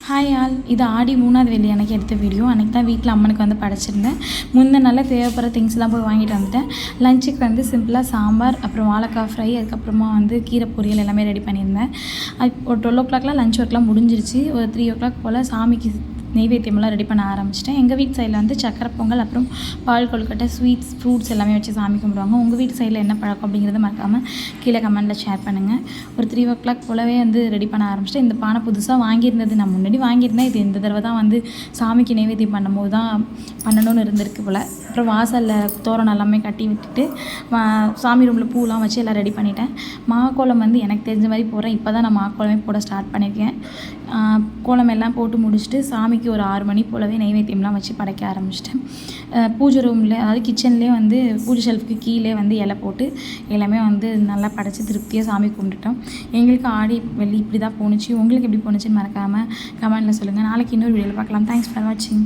Hi all, இது ஆடி 3வது வெள்ளி அன்றைக்கி எடுத்த வீடியோ. அன்றைக்கி தான் வீட்டில் அம்மனுக்கு வந்து படைச்சிருந்தேன். முந்தின நாளில் தேவைப்படுற திங்ஸ்லாம் போய் வாங்கிட்டு வந்துட்டேன். லஞ்சுக்கு வந்து சிம்பிளாக சாம்பார், அப்புறம் வாழைக்காய் ஃப்ரை, அதுக்கப்புறமா வந்து கீரை பொரியல் எல்லாமே ரெடி பண்ணியிருந்தேன். ஒரு 12 லஞ்ச் ஒர்க்லாம் முடிஞ்சிருச்சு. ஒரு 3 போல் சாமிக்கு நெய்வேத்தியமெல்லாம் ரெடி பண்ண ஆரம்பிச்சிட்டேன். எங்கள் வீட்டு சைடில் வந்து சக்கரை பொங்கல், அப்புறம் பால் கொழுக்கட்டை, ஸ்வீட்ஸ், ஃப்ரூட்ஸ் எல்லாமே வச்சு சாமி கும்பிடுவாங்க. உங்கள் வீட்டு சைடில் என்ன பழக்கம் அப்படிங்கிறத மறக்காமல் கீழே கமெண்ட்டில் ஷேர் பண்ணுங்கள். ஒரு 3 போலவே வந்து ரெடி பண்ண ஆரம்பிச்சிட்டேன். இந்த பானை புதுசாக வாங்கியிருந்தது, நான் முன்னாடி வாங்கியிருந்தேன். இது இந்த தடவை தான் வந்து சாமிக்கு நெய்வேத்தியம் பண்ணும்போது தான் பண்ணணும்னு இருந்திருக்கு போல். அப்புறம் வாசலில் தோரணம் எல்லாமே கட்டி விட்டுட்டு சாமி ரூமில் பூலாம் வச்சு எல்லாம் ரெடி பண்ணிட்டேன். மாக்கோலம் வந்து எனக்கு தெரிஞ்ச மாதிரி போடுறேன். இப்போ தான் நான் மாக்கோலமே போட ஸ்டார்ட் பண்ணியிருக்கேன். கோலம் எல்லாம் போட்டு முடிச்சுட்டு சாமிக்கு ஒரு 6 மணி போலவே நெய்வேத்தியம்லாம் வச்சு படைக்க ஆரம்பிச்சிட்டேன். பூஜை ரூமில், அதாவது கிச்சன்லேயே வந்து பூஜை ஷெல்ஃபுக்கு கீழே வந்து இலை போட்டு எல்லாமே வந்து நல்லா படைச்சி திருப்தியாக சாமி கும்பிட்டுட்டோம். எங்களுக்கு ஆடி வெள்ளி இப்படி தான் போணுச்சு. உங்களுக்கு எப்படி போணுச்சுன்னு மறக்காமல் கமெண்ட்டில் சொல்லுங்கள். நாளைக்கு இன்னொரு வீடியோவில் பார்க்கலாம். தேங்க்ஸ் ஃபார் வாட்சிங்.